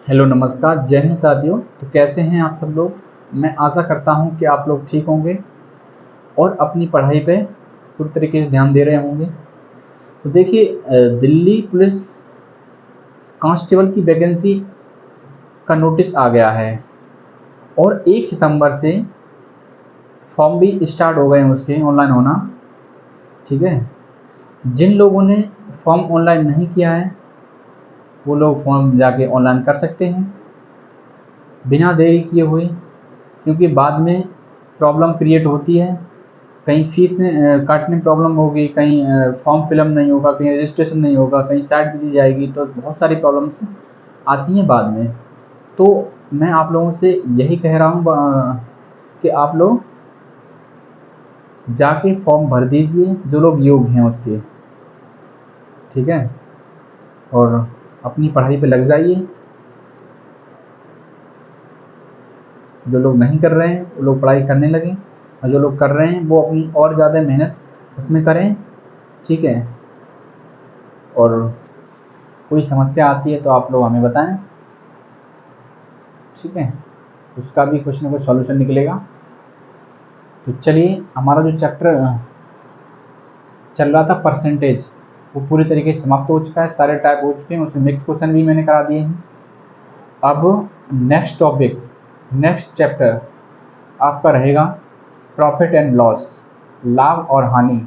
Hello नमस्कार, जय हिंद साथियों। तो कैसे हैं आप सब लोग। मैं आशा करता हूं कि आप लोग ठीक होंगे और अपनी पढ़ाई पे पूरी तरीके से ध्यान दे रहे होंगे। तो देखिए, दिल्ली पुलिस कांस्टेबल की वैकेंसी का नोटिस आ गया है और 1 सितंबर से फॉर्म भी स्टार्ट हो गए हैं उसके ऑनलाइन होना। ठीक है, जिन लोगों ने फॉर्म ऑनलाइन नहीं किया है वो लोग फॉर्म जाके ऑनलाइन कर सकते हैं बिना देरी किए हुए, क्योंकि बाद में प्रॉब्लम क्रिएट होती है। कहीं फीस में काटने में प्रॉब्लम होगी, कहीं फॉर्म फिलअप नहीं होगा, कहीं रजिस्ट्रेशन नहीं होगा, कहीं साइट भेजी जाएगी, तो बहुत सारी प्रॉब्लम्स आती हैं बाद में। तो मैं आप लोगों से यही कह रहा हूँ कि आप लोग जाके फॉर्म भर दीजिए जो लोग योग्य हैं उसके। ठीक है, और अपनी पढ़ाई पे लग जाइए। जो लोग नहीं कर रहे हैं वो लोग पढ़ाई करने लगें, और जो लोग कर रहे हैं वो अपनी और ज़्यादा मेहनत उसमें करें। ठीक है, और कोई समस्या आती है तो आप लोग हमें बताएं। ठीक है, उसका भी कुछ ना कुछ सॉल्यूशन निकलेगा। तो चलिए, हमारा जो चैप्टर चल रहा था परसेंटेज, वो पूरी तरीके से समाप्त हो चुका है। सारे टाइप हो चुके हैं, उसमें मिक्स क्वेश्चन भी मैंने करा दिए हैं। अब नेक्स्ट टॉपिक, नेक्स्ट चैप्टर आपका रहेगा प्रॉफिट एंड लॉस, लाभ और हानि।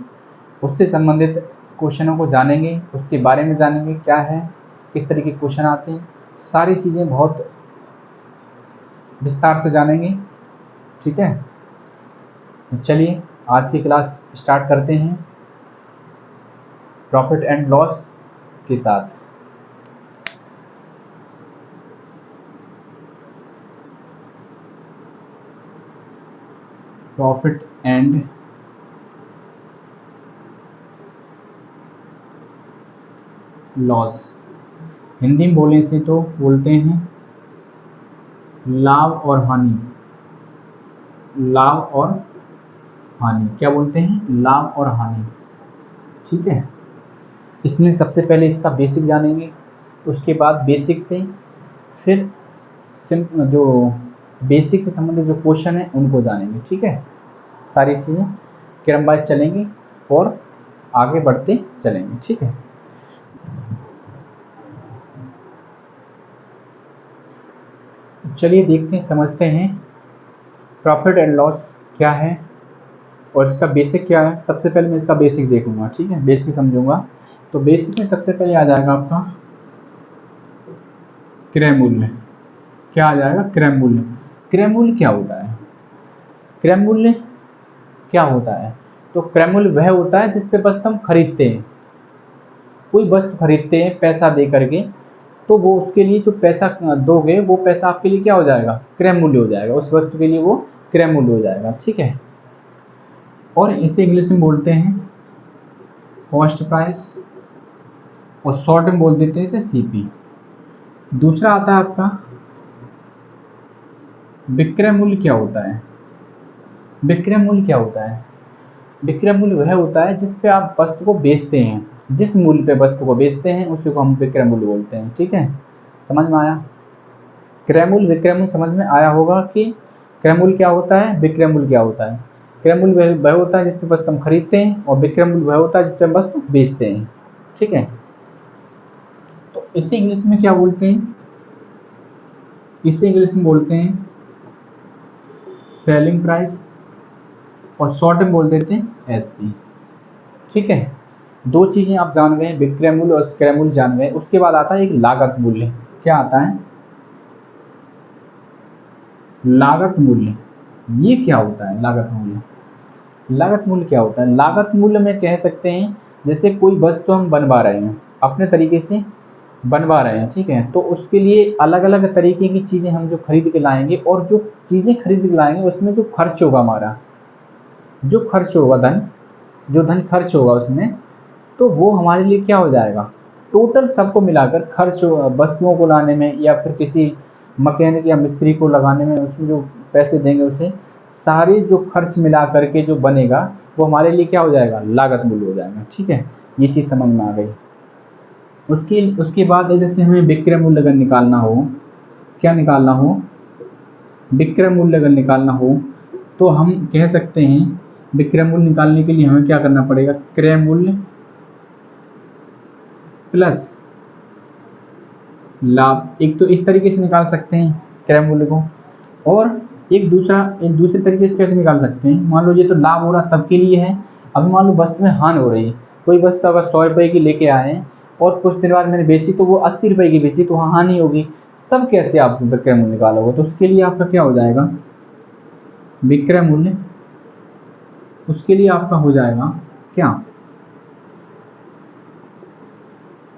उससे संबंधित क्वेश्चनों को जानेंगे, उसके बारे में जानेंगे क्या है, किस तरीके के क्वेश्चन आते हैं, सारी चीज़ें बहुत विस्तार से जानेंगे। ठीक है, तो चलिए आज की क्लास स्टार्ट करते हैं प्रॉफिट एंड लॉस के साथ। प्रॉफिट एंड लॉस, हिंदी में बोलने से तो बोलते हैं लाभ और हानि। लाभ और हानि क्या बोलते हैं? लाभ और हानि। ठीक है, इसमें सबसे पहले इसका बेसिक जानेंगे, उसके बाद बेसिक से फिर जो बेसिक से संबंधित जो क्वेश्चन है उनको जानेंगे। ठीक है, सारी चीज़ें क्रम वाइज चलेंगी और आगे बढ़ते चलेंगे। ठीक है, चलिए देखते हैं, समझते हैं प्रॉफिट एंड लॉस क्या है और इसका बेसिक क्या है। सबसे पहले मैं इसका बेसिक देखूंगा। ठीक है, बेसिक समझूंगा। तो बेसिक में सबसे पहले आ जाएगा आपका क्रय मूल्य। क्या आ जाएगा? क्रय मूल्य। क्रय मूल्य क्या होता है? क्रय मूल्य क्या होता है? तो क्रय मूल्य वह होता है जिस पे वस्तु हम खरीदते हैं। कोई वस्तु खरीदते हैं पैसा दे करके, तो वो उसके लिए जो पैसा दोगे वो पैसा आपके लिए क्या हो जाएगा? क्रय मूल्य हो जाएगा। उस वस्तु के लिए वो क्रय मूल्य हो जाएगा। ठीक है, और इसे इंग्लिश में बोलते हैं कॉस्ट प्राइस, और शॉर्ट में बोल देते हैं इसे सीपी। दूसरा आता है आपका विक्रय मूल्य। क्या होता है विक्रय मूल्य? क्या होता है? विक्रय मूल्य वह होता है जिस पे आप वस्तु को बेचते हैं। जिस मूल्य पे वस्तु को बेचते हैं उसी को हम विक्रय मूल्य बोलते हैं। ठीक है, समझ में आया? क्रय मूल्य विक्रय मूल्य समझ में आया होगा कि क्रय मूल्य क्या होता है, विक्रय मूल्य क्या होता है। क्रय मूल्य वह होता है जिस पे वस्तु हम खरीदते हैं, और विक्रय मूल्य वह होता है जिस पे हम वस्तु बेचते हैं। ठीक है, तो इसे इंग्लिश में क्या बोलते हैं? इसे इंग्लिश में बोलते हैं सेलिंग प्राइस, और शॉर्ट में बोल देते हैं एसपी। ठीक है, दो चीजें आप जान गए, विक्रय मूल्य और क्रय मूल्य जान गए। उसके बाद आता है एक लागत मूल्य। क्या आता है? लागत मूल्य। ये क्या होता है लागत मूल्य? लागत मूल्य क्या होता है? लागत मूल्य में कह सकते हैं जैसे कोई वस्तु हम बनवा रहे हैं, अपने तरीके से बनवा रहे हैं। ठीक है, तो उसके लिए अलग अलग तरीके की चीजें हम जो खरीद के लाएंगे, और जो चीजें खरीद के लाएंगे उसमें जो खर्च होगा हमारा, जो खर्च होगा धन, जो धन खर्च होगा उसमें, तो वो हमारे लिए क्या हो जाएगा? टोटल सबको मिलाकर खर्च वस्तुओं को लाने में, या फिर किसी मैकेनिक या मिस्त्री को लगाने में, उसमें जो पैसे देंगे उसे, सारे जो खर्च मिला करके जो बनेगा वो हमारे लिए क्या हो जाएगा? लागत मूल्य हो जाएगा। ठीक है, ये चीज़ समझ में आ गई। उसके बाद जैसे हमें विक्रय मूल्य अगर निकालना हो, क्या निकालना हो, विक्रय मूल्य अगर निकालना हो तो हम कह सकते हैं विक्रय मूल्य निकालने के लिए हमें क्या करना पड़ेगा, क्रय मूल्य प्लस लाभ। एक तो इस तरीके से निकाल सकते हैं क्रय मूल्य को, और एक दूसरे तरीके से कैसे निकाल सकते हैं, मान लो ये तो लाभ हो रहा तब के लिए है, अभी मान लो वस्तु में हानि हो रही है, कोई वस्तु अगर 100 रुपए की लेके आए हैं और कुछ दिन बाद मैंने बेची तो वो 80 रुपए की बेची तो वहाँ हानि होगी, तब कैसे आप विक्रय मूल्य निकालोगे, तो उसके लिए आपका क्या हो जाएगा, विक्रय मूल्य, उसके लिए आपका हो जाएगा क्या,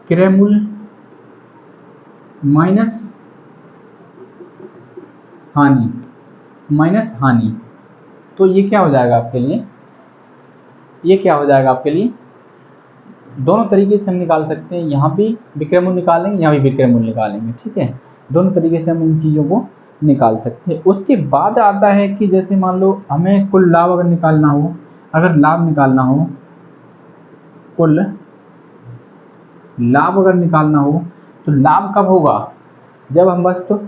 क्रय मूल्य माइनस हानि, तो ये क्या हो जाएगा आपके लिए, ये क्या हो जाएगा आपके लिए, दोनों तरीके से हम निकाल सकते हैं, यहाँ भी विक्रय मूल्य निकालेंगे, यहाँ भी विक्रय मूल्य निकालेंगे, ठीक है, दोनों तरीके से हम इन चीज़ों को निकाल सकते हैं। उसके बाद आता है कि जैसे मान लो हमें कुल लाभ अगर निकालना हो, अगर लाभ निकालना हो, कुल लाभ अगर निकालना हो तो लाभ कब होगा, जब हम वस्तु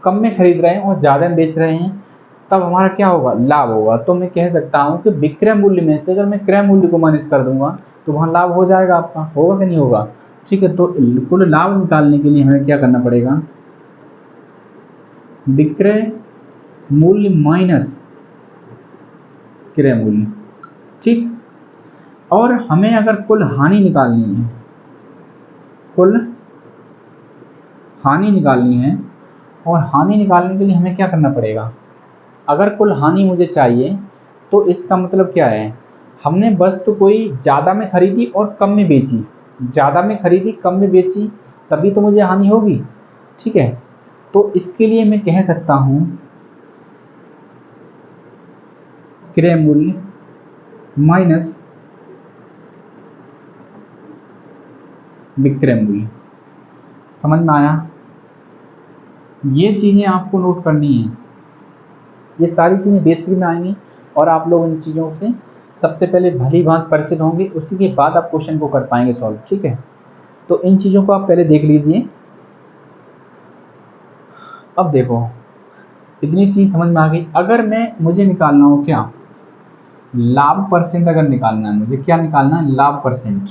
कम में खरीद रहे हैं और ज़्यादा में बेच रहे हैं, तब हमारा क्या होगा, लाभ होगा। तो मैं कह सकता हूँ कि विक्रय मूल्य में से अगर मैं क्रय मूल्य को माइनस कर दूंगा तो वहाँ लाभ हो जाएगा आपका, होगा कि नहीं होगा, ठीक है। तो कुल लाभ निकालने के लिए हमें क्या करना पड़ेगा, विक्रय मूल्य माइनस क्रय मूल्य, ठीक। और हमें अगर कुल हानि निकालनी है, कुल हानि निकालनी है, और हानि निकालने के लिए हमें क्या करना पड़ेगा, अगर कुल हानि मुझे चाहिए तो इसका मतलब क्या है, हमने वस्तु कोई ज़्यादा में खरीदी और कम में बेची, ज़्यादा में खरीदी कम में बेची, तभी तो मुझे हानि होगी, ठीक है। तो इसके लिए मैं कह सकता हूँ क्रय मूल्य माइनस विक्रय मूल्य। समझ में आया, ये चीज़ें आपको नोट करनी है, ये सारी चीज़ें बेसिक में आएंगी और आप लोग इन चीज़ों से सबसे पहले भली भांति परिचित होंगे, उसी के बाद आप क्वेश्चन को कर पाएंगे सॉल्व, ठीक है। तो इन चीज़ों को आप पहले देख लीजिए। अब देखो इतनी चीज़ समझ में आ गई, अगर मुझे निकालना हो क्या, लाभ परसेंट अगर निकालना है मुझे, क्या निकालना है, लाभ परसेंट।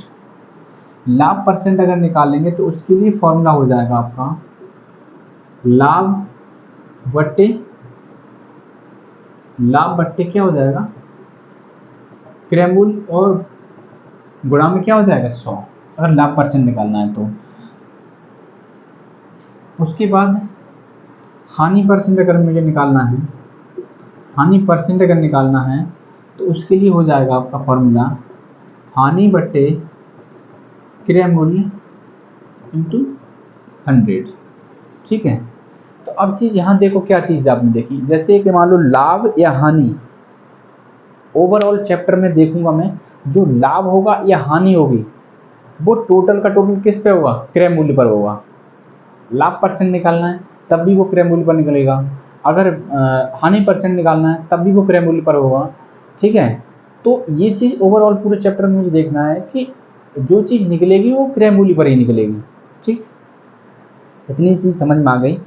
लाभ परसेंट अगर निकालेंगे तो उसके लिए फॉर्मूला हो जाएगा आपका लाभ बट्टे क्या हो जाएगा, क्रय मूल्य, और गुणा में क्या हो जाएगा 100, अगर लाभ परसेंट निकालना है तो। उसके बाद हानि परसेंट अगर मुझे निकालना है, हानि परसेंट अगर निकालना है तो उसके लिए हो जाएगा आपका फॉर्मूला हानि बट्टे क्रय मूल्य इंटू 100, ठीक है। तो अब चीज़ यहाँ देखो, क्या चीज़ आपने देखी, जैसे कि मान लो लाभ या हानि, ओवरऑल चैप्टर में देखूंगा मैं, जो लाभ होगा या हानि होगी वो टोटल का टोटल किस पे होगा, क्रय मूल्य पर होगा। लाभ परसेंट निकालना है तब भी वो क्रय मूल्य पर निकलेगा, अगर हानि परसेंट निकालना है तब भी वो क्रय मूल्य पर होगा, ठीक है। तो ये चीज़ ओवरऑल पूरे चैप्टर में मुझे देखना है कि जो चीज़ निकलेगी वो क्रय मूल्य पर ही निकलेगी, ठीक। इतनी चीज़ समझ में आ गई,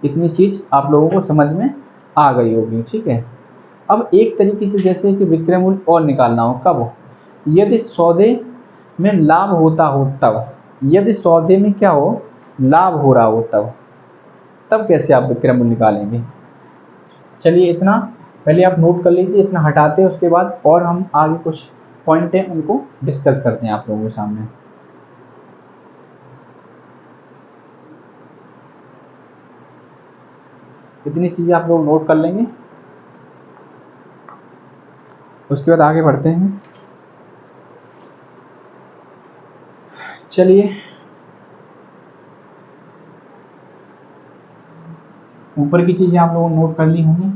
इतनी चीज़ आप लोगों को समझ में आ गई होगी, ठीक है। अब एक तरीके से जैसे कि विक्रय मूल्य और निकालना हो, कब, यदि सौदे में लाभ होता हो तब, यदि सौदे में क्या हो, लाभ हो रहा हो तब कैसे आप विक्रय मूल्य निकालेंगे। चलिए इतना पहले आप नोट कर लीजिए, इतना हटाते हैं, उसके बाद और हम आगे कुछ पॉइंट हैं उनको डिस्कस करते हैं आप लोगों के सामने। इतनी चीज़ें आप लोग नोट कर लेंगे, उसके बाद आगे बढ़ते हैं। चलिए ऊपर की चीज़ें आप लोगों ने नोट कर ली होंगी,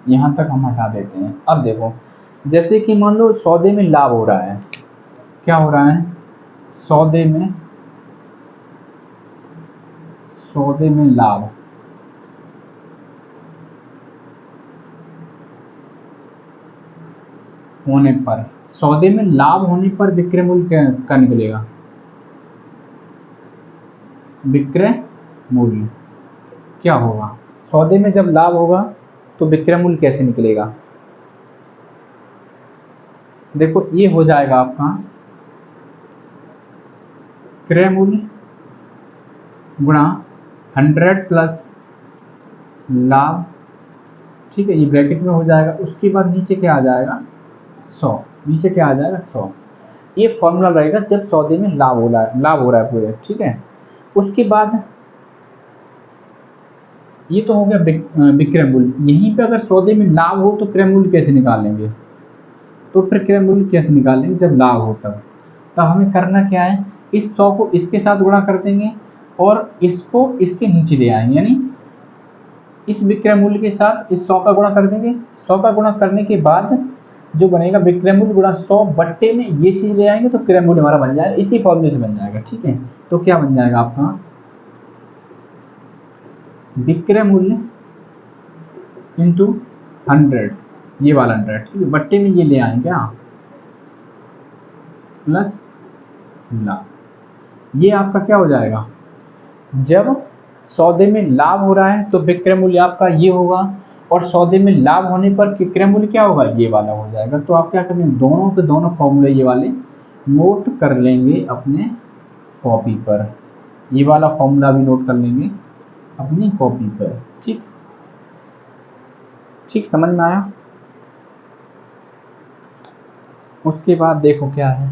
यहाँ तक हम हटा देते हैं। अब देखो जैसे कि मान लो सौदे में लाभ हो रहा है, क्या हो रहा है, सौदे में लाभ होने पर, सौदे में लाभ होने पर विक्रय मूल्य का निकलेगा, विक्रय मूल्य क्या होगा। सौदे में जब लाभ होगा तो विक्रय मूल्य कैसे निकलेगा। देखो ये हो जाएगा आपका क्रय मूल्य गुणा 100 प्लस लाभ, ठीक है, ये ब्रैकेट में हो जाएगा। उसके बाद नीचे क्या आ जाएगा 100, नीचे क्या आ जाएगा 100। ये फॉर्मूला रहेगा जब सौदे में लाभ हो रहा है पूरे, ठीक है। उसके बाद ये तो हो गया विक्रय मूल्य। यहीं पे अगर सौदे में लाभ हो तो क्रय मूल्य कैसे निकालेंगे, तो फिर क्रय मूल्य कैसे निकालेंगे जब लाभ हो तब हमें करना क्या है, इस 100 को इसके साथ गुणा कर देंगे और इसको इसके नीचे ले आएंगे, यानी इस विक्रय मूल्य के साथ इस 100 का गुणा कर देंगे। 100 का गुणा करने के बाद जो बनेगा विक्रय मूल्य गुणा 100 बट्टे में ये चीज ले आएंगे तो क्रय मूल्य हमारा बन जाएगा, इसी फॉर्मूले से बन जाएगा, ठीक है। तो क्या बन जाएगा आपका विक्रय मूल्य इंटू 100, ये वाला 100, ठीक है, बट्टे में ये ले आएंगे क्या प्लस लाभ। ये आपका क्या हो जाएगा, जब सौदे में लाभ हो रहा है तो विक्रय मूल्य आपका ये होगा और सौदे में लाभ होने पर विक्रय मूल्य क्या होगा, ये वाला हो जाएगा। तो आप क्या करेंगे, दोनों के दोनों फॉर्मूले ये वाले नोट कर लेंगे अपने कॉपी पर, ये वाला फॉर्मूला भी नोट कर लेंगे अपनी कॉपी पर, ठीक ठीक, समझ में आया। उसके बाद देखो क्या है,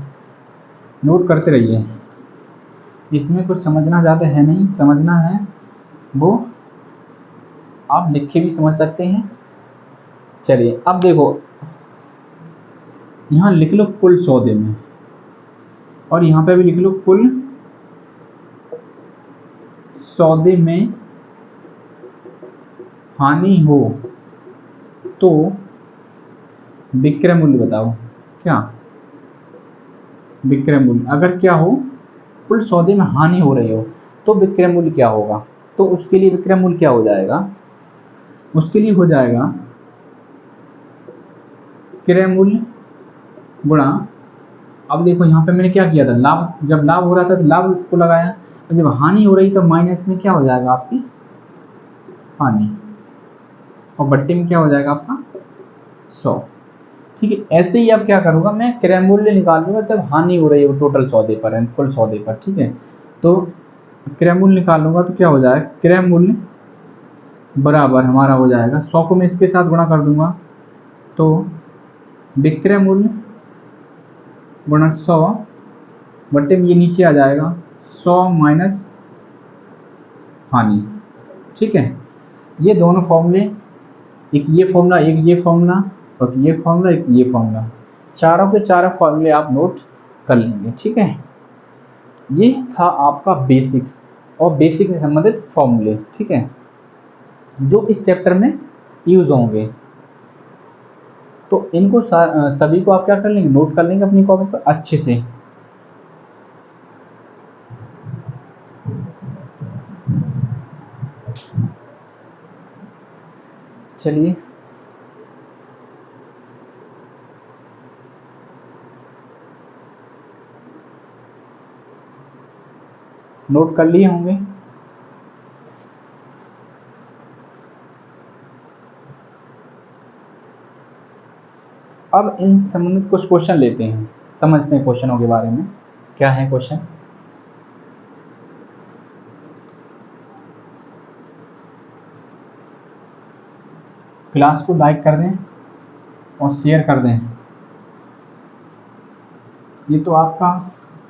नोट करते रहिए, इसमें कुछ समझना ज़्यादा है नहीं, समझना है वो आप लिख के भी समझ सकते हैं। चलिए अब देखो, यहाँ लिख लो कुल सौदे में और यहाँ पे भी लिख लो कुल सौदे में हानि हो तो विक्रय मूल्य बताओ। क्या विक्रय मूल्य, अगर क्या हो कुल सौदे में हानि हो रही हो तो विक्रय मूल्य क्या होगा। तो उसके लिए विक्रय मूल्य क्या हो जाएगा, उसके लिए हो जाएगा क्रय मूल्य गुणा, अब देखो यहाँ पे मैंने क्या किया था, लाभ, जब लाभ हो रहा था तो लाभ को लगाया और जब हानि हो रही तो माइनस में क्या हो जाएगा आपकी हानि, और बट्टे में क्या हो जाएगा आपका 100, ठीक है। ऐसे ही अब क्या करूँगा, मैं क्रय मूल्य निकाल लूँगा जब हानि हो रही है टोटल सौदे पर, कुल सौदे पर, ठीक है। तो क्रय मूल्य निकालूंगा तो क्या हो जाएगा, क्रय मूल्य बराबर हमारा हो जाएगा 100 को मैं इसके साथ गुणा कर दूंगा तो विक्रय मूल्य गुणा 100 बट्टे में ये नीचे आ जाएगा 100 माइनस हानि, ठीक है। ये दोनों फॉर्मूले, एक ये फॉर्मूला, एक ये फॉर्मूला और ये फॉर्मूला, एक ये फॉर्मूला, चारों के चारों फॉर्मूले आप नोट कर लेंगे, ठीक है। ये था आपका बेसिक और बेसिक से संबंधित फॉर्मूले, ठीक है, जो इस चैप्टर में यूज होंगे। तो इनको सभी को आप क्या कर लेंगे, नोट कर लेंगे अपनी कॉपी पर अच्छे से। चलिए नोट कर लिए होंगे। अब इनसे संबंधित कुछ क्वेश्चन लेते हैं, समझते हैं क्वेश्चनों के बारे में। क्या है क्वेश्चन, क्लास को लाइक कर दें और शेयर कर दें। ये तो आपका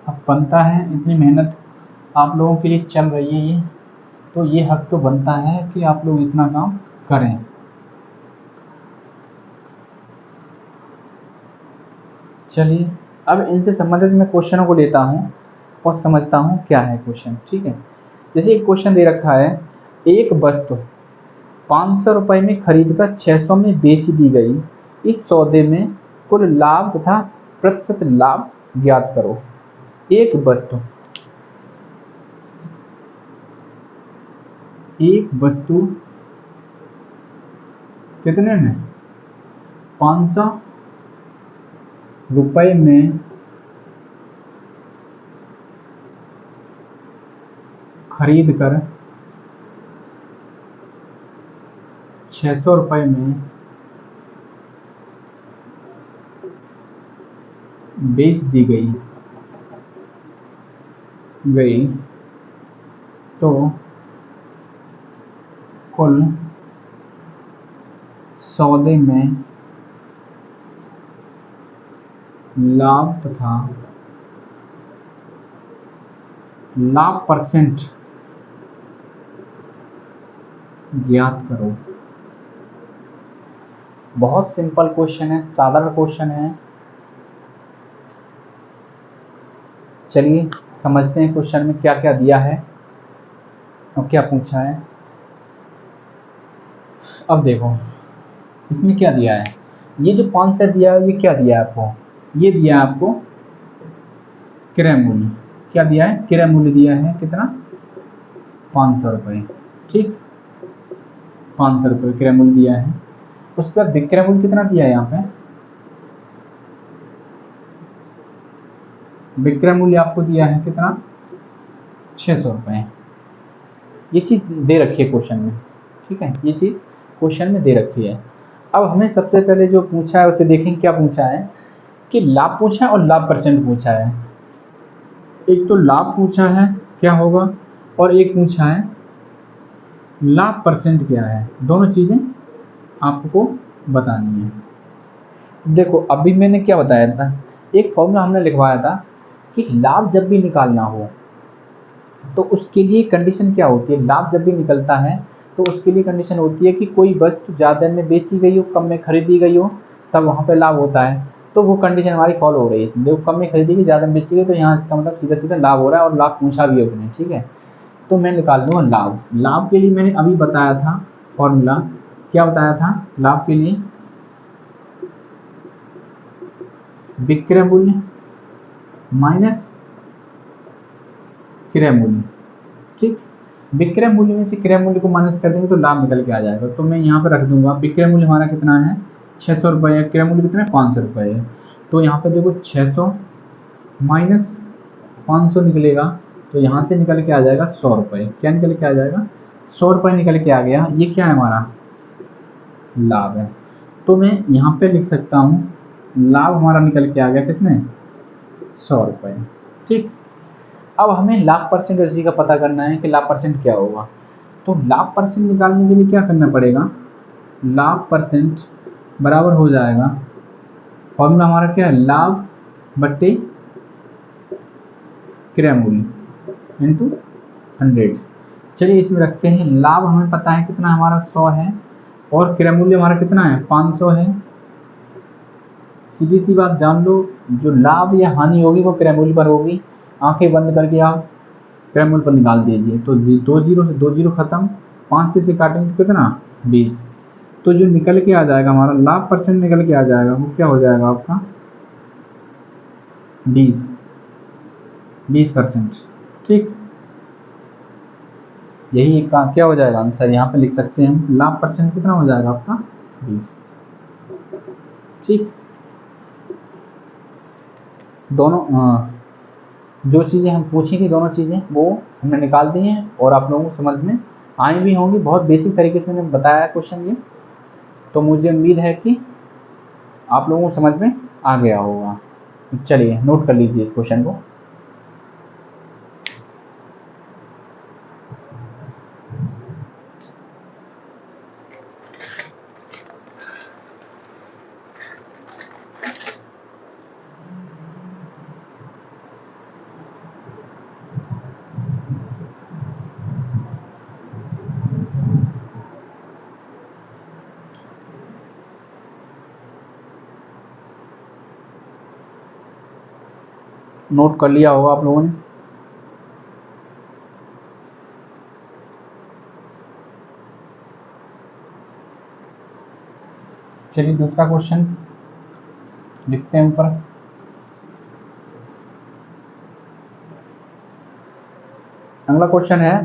अब बनता है, इतनी मेहनत आप लोगों के लिए चल रही है ये, तो ये हक तो बनता है कि आप लोग इतना काम करें। चलिए अब इनसे संबंधित मैं क्वेश्चनों को लेता हूँ और समझता हूँ क्या है क्वेश्चन, ठीक है। जैसे एक क्वेश्चन दे रखा है, एक वस्तु 500 रुपये में खरीद कर 600 में बेच दी गई, इस सौदे में कुल लाभ तथा प्रतिशत लाभ ज्ञात करो। एक वस्तु कितने में 500 रुपये में खरीद कर 600 रुपये में बेच दी गई तो कुल सौदे में लाभ तथा लाभ परसेंट ज्ञात करो। बहुत सिंपल क्वेश्चन है, साधारण क्वेश्चन है। चलिए समझते हैं क्वेश्चन में क्या क्या दिया है और क्या पूछा है। अब देखो इसमें क्या दिया है, ये जो 500 दिया है ये क्या दिया है आपको, ये दिया है आपको क्रय मूल्य। क्या दिया है, क्रय मूल्य दिया है कितना, 500 रुपये। ठीक, 500 रुपये क्रय मूल्य दिया है। उसके बाद विक्रय मूल्य कितना दिया है, यहाँ पे विक्रय मूल्य आपको दिया है कितना, 600 रुपये। ये चीज़ दे रखी है क्वेश्चन में, ठीक है, ये चीज़ क्वेश्चन में दे रखी है। अब हमें सबसे पहले जो पूछा है उसे देखेंगे क्या पूछा है, कि लाभ पूछा है और लाभ परसेंट पूछा है। एक तो लाभ पूछा है क्या होगा, और एक पूछा है लाभ परसेंट क्या है। दोनों चीज़ें आपको बतानी है। देखो अभी मैंने क्या बताया था, एक फॉर्मूला हमने लिखवाया था कि लाभ जब भी निकालना हो तो उसके लिए कंडीशन क्या होती है। लाभ जब भी निकलता है तो उसके लिए कंडीशन होती है कि कोई वस्तु ज़्यादा में बेची गई हो, कम में खरीदी गई हो, तब वहाँ पे लाभ होता है। तो वो कंडीशन हमारी फॉलो हो रही है इसमें। देखो कम में खरीदी गई, ज़्यादा में बेची गई, तो यहाँ इसका मतलब सीधा सीधा लाभ हो रहा है, और लाभ पूछा भी है उसने, ठीक है। तो मैं निकाल लूँगा लाभ। लाभ के लिए मैंने अभी बताया था फॉर्मूला, क्या बताया था लाभ के लिए, विक्रय मूल्य माइनस क्रय मूल्य। ठीक, विक्रय मूल्य में से क्रय मूल्य को माइनस कर देंगे तो लाभ निकल के आ जाएगा। तो मैं यहाँ पर रख दूंगा विक्रय मूल्य हमारा कितना है, 600 रुपये है, क्रय मूल्य कितना है, 500 रुपये है। तो यहाँ पे देखो 600 माइनस 500 निकलेगा, तो यहाँ से निकल के आ जाएगा 100 रुपये। क्या निकल के आ जाएगा, 100 रुपये निकल के आ गया। ये क्या है, हमारा लाभ है। तो मैं यहाँ पे लिख सकता हूँ लाभ हमारा निकल के आ गया कितने, 100 रुपये। ठीक, अब हमें लाभ परसेंट राशि का पता करना है कि लाभ परसेंट क्या होगा। तो लाभ परसेंट निकालने के लिए क्या करना पड़ेगा, लाभ परसेंट बराबर हो जाएगा, फॉर्मूला हमारा क्या है, लाभ बट्टे क्रय मूल्य इंटू 100। चलिए इसमें रखते हैं, लाभ हमें पता है कितना, हमारा 100 है, और क्रय मूल्य हमारा कितना है, 500 है। सीधी सी बात जान लो, जो लाभ या हानि होगी वो क्रय मूल्य पर होगी। आंखें बंद करके आप क्रय मूल्य पर निकाल दीजिए। तो 2 जीरो से 2 जीरो खत्म, 5 से काटेंगे तो कितना, 20। तो जो निकल के आ जाएगा हमारा लाभ परसेंट निकल के आ जाएगा, वो क्या हो जाएगा आपका 20%। ठीक, यही एक का क्या हो जाएगा आंसर, यहाँ पे लिख सकते हैं हम, लाभ परसेंट कितना हो जाएगा आपका 20। ठीक, दोनों जो चीज़ें हम पूछी थी दोनों चीज़ें वो हमने निकाल दी हैं, और आप लोगों को समझ में आई भी होंगी। बहुत बेसिक तरीके से मैंने बताया क्वेश्चन ये, तो मुझे उम्मीद है कि आप लोगों को समझ में आ गया होगा। चलिए नोट कर लीजिए इस क्वेश्चन को। नोट कर लिया होगा आप लोगों ने। चलिए दूसरा क्वेश्चन लिखते हैं ऊपर। अगला क्वेश्चन है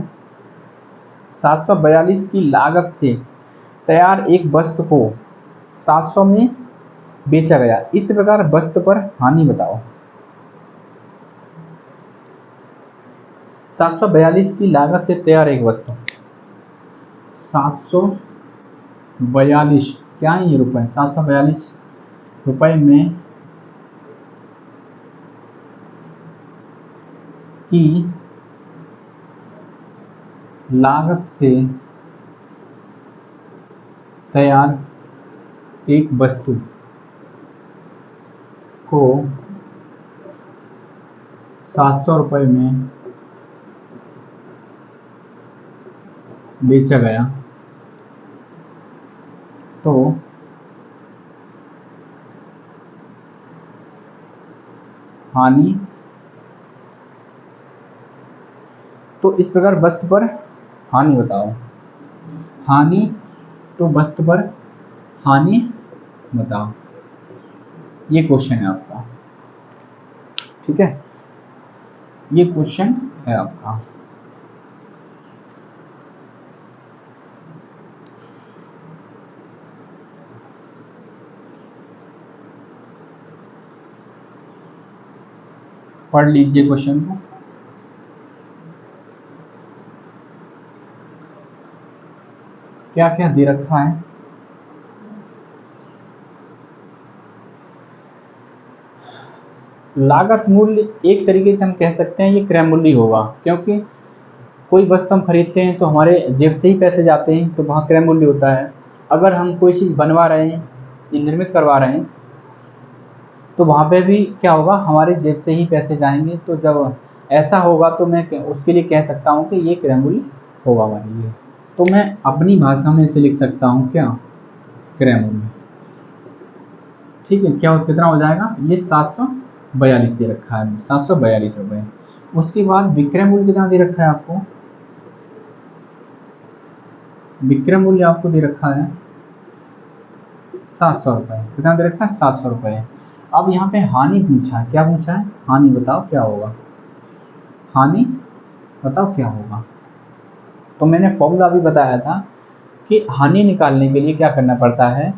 742 की लागत से तैयार एक वस्तु को 700 में बेचा गया, इस प्रकार वस्तु पर हानि बताओ। 742 की लागत से तैयार एक वस्तु, 742 क्या है ये रुपए, 742 रुपए में की लागत से तैयार एक वस्तु को 700 रुपये में बेचा गया तो हानि, तो इस प्रकार वस्तु पर हानि बताओ, हानि, तो वस्तु पर हानि बताओ, ये क्वेश्चन है आपका, ठीक है, ये क्वेश्चन है आपका। पढ़ लीजिए क्वेश्चन को। क्या क्या दे रखा है, लागत मूल्य एक तरीके से हम कह सकते हैं ये क्रय मूल्य होगा, क्योंकि कोई वस्तु हम खरीदते हैं तो हमारे जेब से ही पैसे जाते हैं, तो वहाँ क्रय मूल्य होता है। अगर हम कोई चीज़ बनवा रहे हैं या निर्मित करवा रहे हैं तो वहाँ पे भी क्या होगा, हमारे जेब से ही पैसे जाएंगे। तो जब ऐसा होगा तो मैं उसके लिए कह सकता हूँ कि ये क्रय मूल्य होगा हमारे लिए। तो मैं अपनी भाषा में इसे लिख सकता हूँ क्या, क्रय मूल्य, ठीक है। क्या कितना हो जाएगा, ये 742 दे रखा है, 742 रुपये। उसके बाद विक्रय मूल्य कितना दे रखा है आपको, विक्रय मूल्य आपको दे रखा है 700 रुपये। कितना दे रखा है, 700 रुपये। अब यहाँ पे हानि पूछा है, क्या पूछा है, हानि बताओ क्या होगा, हानि बताओ क्या होगा। तो मैंने फॉर्मूला भी बताया था कि हानि निकालने के लिए क्या करना पड़ता है।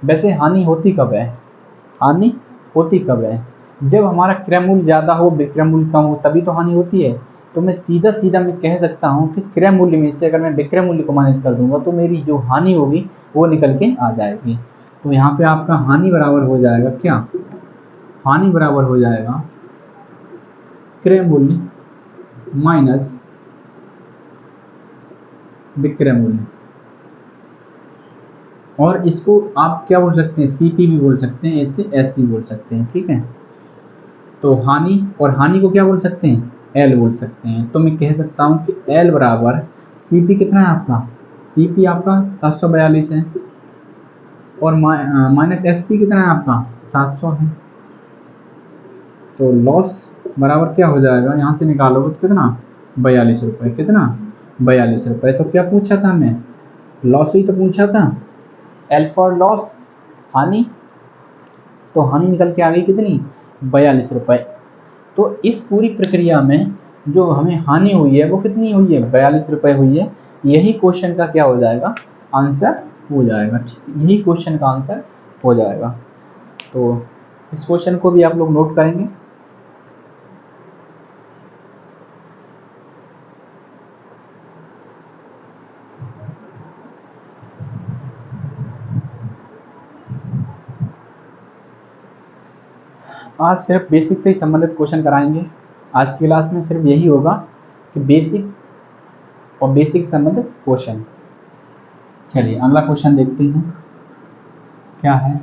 वैसे हानि होती कब है, हानि होती कब है, जब हमारा क्रय मूल्य ज़्यादा हो, विक्रय मूल्य कम हो, तभी तो हानि होती है। तो मैं सीधा सीधा मैं कह सकता हूँ कि क्रय मूल्य में से अगर मैं विक्रय मूल्य को माइनस कर दूंगा तो मेरी जो हानि होगी वो निकल के आ जाएगी। तो यहाँ पे आपका हानि बराबर हो जाएगा क्या, हानि बराबर हो जाएगा क्रय मूल्य माइनस विक्रय मूल्य, और इसको आप क्या बोल सकते हैं, सीपी भी बोल सकते हैं, इससे एस भी बोल सकते हैं, ठीक है। तो हानि, और हानि को क्या बोल सकते हैं, एल बोल सकते हैं। तो मैं कह सकता हूँ कि एल बराबर सीपी कितना है आपका, सीपी आपका 742 है, और माइनस एस पी कितना है आपका 700 है। तो लॉस बराबर क्या हो जाएगा, यहाँ से निकालोगे तो कितना 42 रुपये, कितना 42 रुपये। तो क्या पूछा था मैं, लॉस ही तो पूछा था, एल फॉर लॉस, हानि। तो हानि निकल के आ गई कितनी 42 रुपये। तो इस पूरी प्रक्रिया में जो हमें हानि हुई है वो कितनी हुई है, 42 रुपये हुई है। यही क्वेश्चन का क्या हो जाएगा, आंसर हो जाएगा, ठीक, यही क्वेश्चन का आंसर हो जाएगा। तो इस क्वेश्चन को भी आप लोग नोट करेंगे। आज सिर्फ बेसिक से ही संबंधित क्वेश्चन कराएंगे। आज की क्लास में सिर्फ यही होगा कि बेसिक और बेसिक से संबंधित क्वेश्चन। चलिए अगला क्वेश्चन देखते हैं क्या है।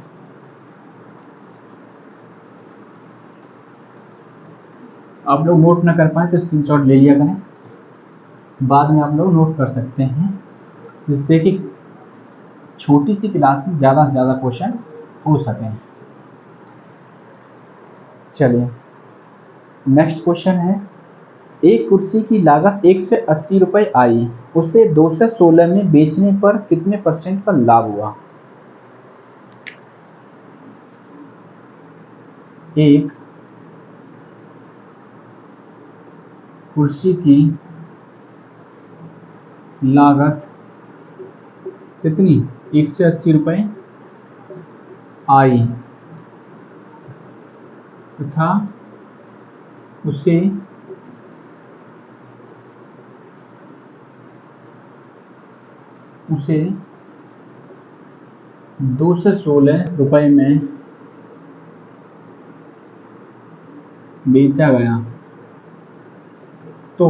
आप लोग नोट ना कर पाए तो स्क्रीनशॉट ले लिया करें, बाद में आप लोग नोट कर सकते हैं, जिससे कि छोटी सी क्लास में ज़्यादा से ज़्यादा क्वेश्चन हो सकें। चलिए नेक्स्ट क्वेश्चन है, एक कुर्सी की लागत 180 रुपये आई, उसे 216 में बेचने पर कितने % का लाभ हुआ। एक कुर्सी की लागत कितनी 180 रुपये आई तथा उसे उसे 216 में बेचा गया तो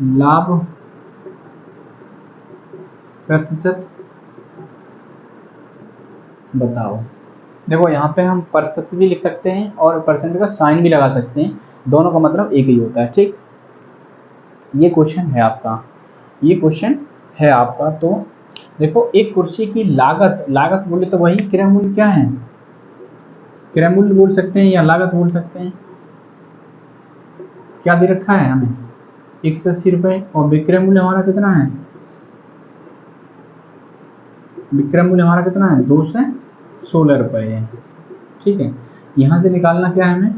लाभ प्रतिशत बताओ। देखो यहाँ पे हम प्रतिशत भी लिख सकते हैं और परसेंट का साइन भी लगा सकते हैं, दोनों का मतलब एक ही होता है। ठीक, ये क्वेश्चन है आपका, ये क्वेश्चन है आपका। तो देखो एक कुर्सी की लागत बोले तो वही क्रय मूल्य क्या है, क्रय मूल्य बोल सकते हैं या लागत बोल सकते हैं। क्या दे रखा है हमें 180 रुपये और विक्रय मूल्य हमारा कितना है, विक्रय मूल्य हमारा कितना है 216 रुपये है। ठीक है, यहाँ से निकालना क्या है हमें,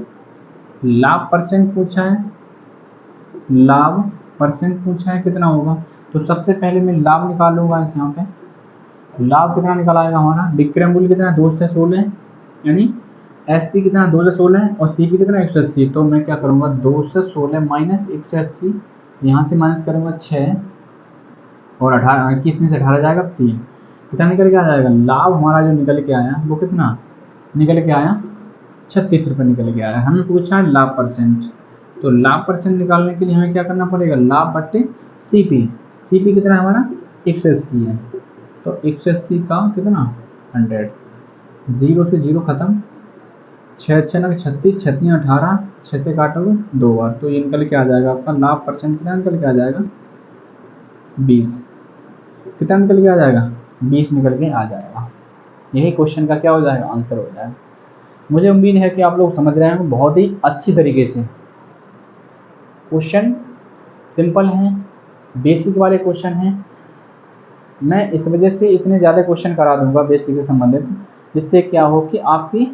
लाभ परसेंट पूछा है, लाभ परसेंट पूछा है कितना होगा। तो सबसे पहले मैं लाभ निकालूंगा, इस यहाँ पे लाभ कितना निकल आएगा हमारा, विक्रय मूल्य कितना 216 यानी एस पी कितना 216 है और सी पी कितना 180। तो मैं क्या करूँगा 216 माइनस 180, यहाँ से माइनस करूँगा 6 और 18 21 में से 18 जाएगा 3, कितना निकल के आ जाएगा, लाभ हमारा जो निकल के आया वो कितना निकल के आया 36 रुपये निकल के आया। हमें पूछा है लाभ परसेंट, तो लाभ परसेंट निकालने के लिए हमें क्या करना पड़ेगा, लाभ बट्टे सी पी कितना है हमारा 180 है, तो 180 का कितना 100, 0 से 0 खत्म, 6 6 9 36, 36 18, 6 से काटोगे 2 बार, तो ये निकल के आ जाएगा आपका लाभ परसेंट कितना निकल के आ जाएगा 20, कितना निकल के आ जाएगा 20 निकल के आ जाएगा। यही क्वेश्चन का क्या हो जाएगा आंसर हो जाएगा। मुझे उम्मीद है कि आप लोग समझ रहे हैं बहुत ही अच्छी तरीके से। क्वेश्चन सिंपल हैं, बेसिक वाले क्वेश्चन हैं। मैं इस वजह से इतने ज़्यादा क्वेश्चन करा दूंगा बेसिक से संबंधित, जिससे क्या हो कि आपकी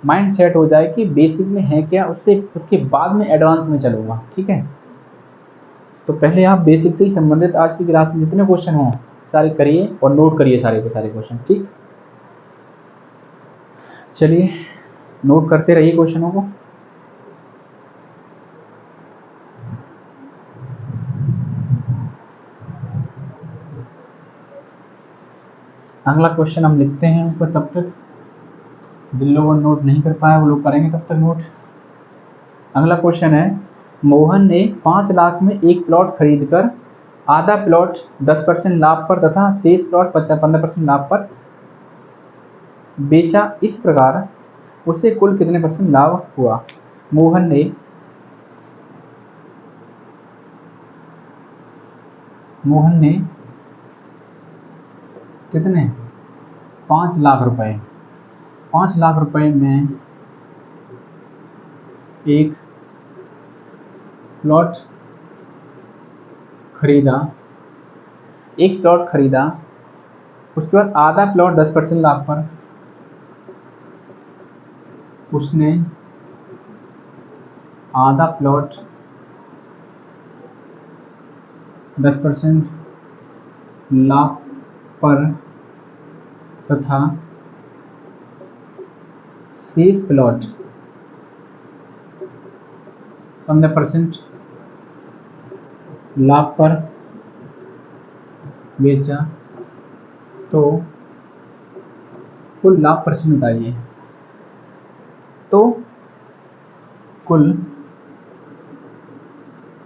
माइंड सेट हो जाए कि बेसिक में है क्या, उसके बाद में एडवांस में चलूँगा। ठीक है, तो पहले आप बेसिक से ही संबंधित आज की क्लास में जितने क्वेश्चन हों सारे करिए और नोट करिए सारे के सारे क्वेश्चन। ठीक, चलिए नोट करते रहिए क्वेश्चनों को। अगला क्वेश्चन हम लिखते हैं ऊपर, तब तक जिन लोगों ने नोट नहीं कर पाया वो लोग करेंगे तब तक नोट। अगला क्वेश्चन है, मोहन ने 5 लाख में एक प्लॉट खरीदकर आधा प्लॉट 10% लाभ पर तथा शेष प्लॉट 15% लाभ पर बेचा, इस प्रकार उसे कुल कितने % लाभ हुआ। मोहन ने कितने 5 लाख रुपए, 5 लाख रुपए में एक प्लॉट खरीदा, उसके बाद आधा प्लॉट 10% लाभ पर उसने आधा प्लॉट 10% लाभ पर तथा शेष प्लॉट 15% लाभ पर बेचा, तो कुल लाभ परसेंट बताइए। तो कुल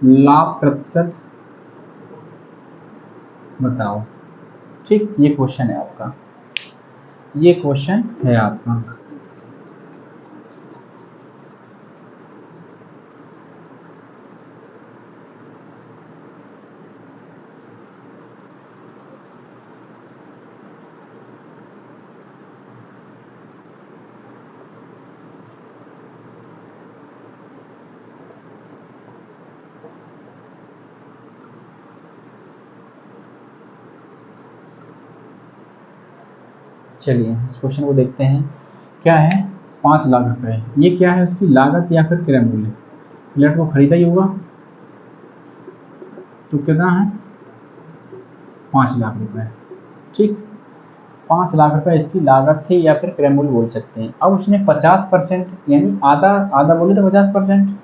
लाभ प्रतिशत बताओ। ठीक, ये क्वेश्चन है आपका, ये क्वेश्चन है आपका। चलिए इस क्वेश्चन को देखते हैं। क्या है 5 लाख रुपए, ये क्या है उसकी लागत या फिर क्रय मूल्य। प्लॉट को खरीदा ही होगा तो कितना है 5 लाख रुपए। ठीक, 5 लाख रुपए इसकी लागत थी या फिर क्रय मूल्य बोल सकते हैं। अब उसने 50% यानी आधा बोले तो 50%,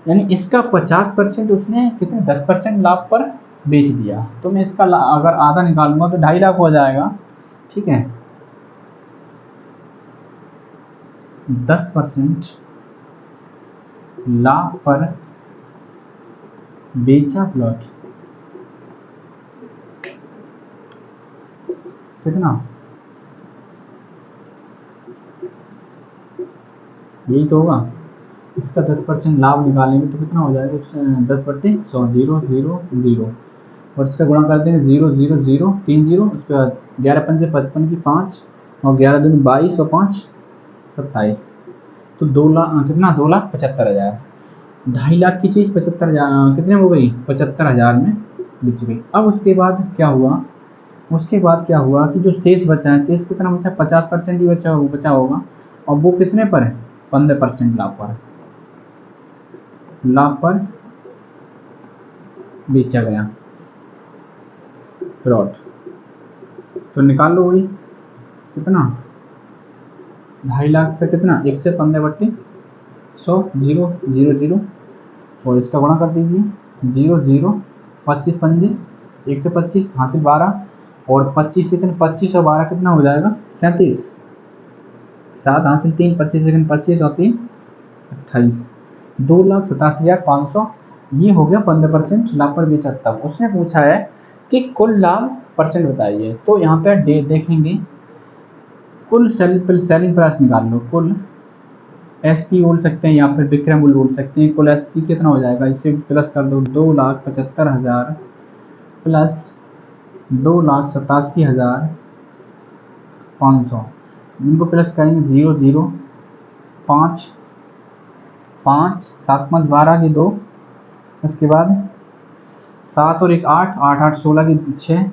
यानी इसका 50% उसने कितने 10% लाभ पर बेच दिया। तो मैं इसका अगर आधा निकालूंगा तो 2.5 लाख हो जाएगा। ठीक है, 10% लाभ पर बेचा प्लॉट कितना, यही तो होगा। इसका 10% लाभ निकालेंगे तो कितना हो जाएगा, 10/100, 0 0 0, और इसका गुणा कर देंगे 0 0 0 3 0, उसके बाद 11×5 = 55 की 5, और 11×2 = 22 और 5 = 27। तो 2 लाख कितना, 2,75,000। 2.5 लाख की चीज़ 75,000 कितने हो गई, 75,000 में बिच गई। अब उसके बाद क्या हुआ, उसके बाद क्या हुआ कि जो शेष बचा है, शेष कितना बचा, 50% ही बचा होगा, और वो कितने पर है, 15% लाभ पर बेचा गया प्लॉट। तो निकाल लो वही कितना, 2.5 लाख पे कितना, 1 से 15/100, 0 0 0, और इसका गुणा कर दीजिए 0 0, 25 पंजे 1 से 25 हासिल 12, और 25 से 25 और 12 कितना हो जाएगा, 37, 7 हासिल 3, 25 से 25 और 3 28, 2,87,500। ये हो गया 15% लाभ पर बेचा। तब उसने पूछा है कि कुल लाभ परसेंट बताइए। तो यहाँ पे देखेंगे कुल सेलिंग प्राइस निकाल लो, कुल एसपी बोल सकते हैं या फिर विक्रय मूल्य बोल सकते हैं। कुल एसपी कितना हो जाएगा, इसे प्लस कर दो, 2,75,000 प्लस 2,87,500, इनको प्लस करेंगे 0 0 5 5 7 5 12 की 2, उसके बाद 7 और 1 8 8 8 16 की 6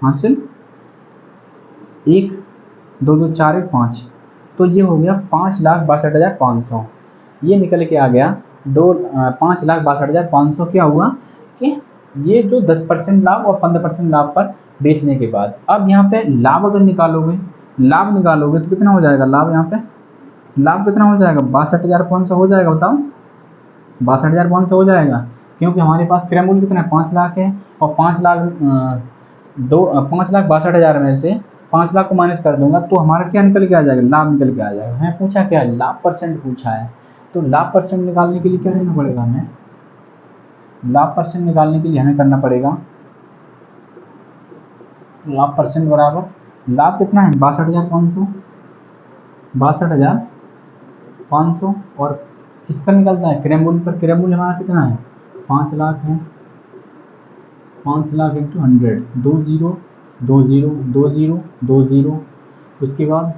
हासिल 1 2 2 4 1 5। तो ये हो गया 5,62,500। ये निकल के आ गया 5,62,500। क्या हुआ कि ये जो 10% लाभ और 15% लाभ पर बेचने के बाद। अब यहाँ पे लाभ अगर निकालोगे, लाभ निकालोगे तो कितना हो जाएगा, लाभ यहाँ पे लाभ कितना हो जाएगा, 62,500 हो जाएगा। बताओ 62,500 हो जाएगा, क्योंकि हमारे पास क्रय मूल्य कितना है, 5 लाख है, और 5,62,000 में से 5 लाख को माइनस कर दूंगा तो हमारा क्या निकल के आ जाएगा, लाभ निकल के आ जाएगा। हमें पूछा क्या है, लाभ परसेंट पूछा है। तो लाभ परसेंट निकालने के लिए क्या करना पड़ेगा हमें, लाभ परसेंट निकालने के लिए हमें करना पड़ेगा, लाभ परसेंट बराबर लाभ कितना है, 62,500, 62,500, और किसका निकलता है, क्रय मूल्य पर। क्रय मूल्य हमारा कितना है, 5 लाख है, 5 लाख इंटू 100, 2 0 2 0 2 0 2 0, उसके बाद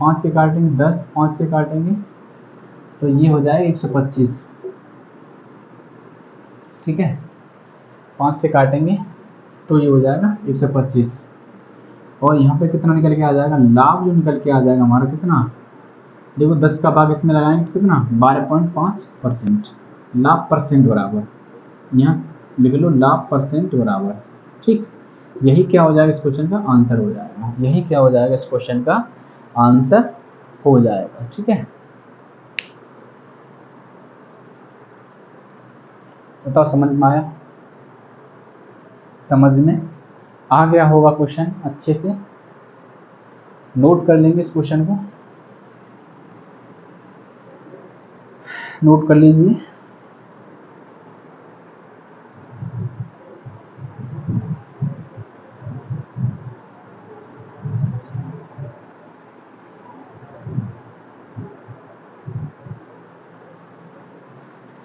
5 से काटेंगे 10, 5 से काटेंगे तो ये हो जाएगा 125। ठीक है, 5 से काटेंगे तो ये हो जाएगा 125, और यहाँ पे कितना निकल के आ जाएगा, लाभ जो निकल के आ जाएगा हमारा कितना, देखो 10 का भाग इसमें लगाएंगे तो कितना, 12.5%। लाभ परसेंट बराबर, यहाँ लिख लो लाभ परसेंट बराबर। ठीक, यही क्या हो जाएगा, इस क्वेश्चन का आंसर हो जाएगा। यही क्या हो जाएगा, इस क्वेश्चन का आंसर हो जाएगा। ठीक है, बताओ समझ में आया, समझ में आ गया होगा क्वेश्चन, अच्छे से नोट कर लेंगे इस क्वेश्चन को, नोट कर लीजिए।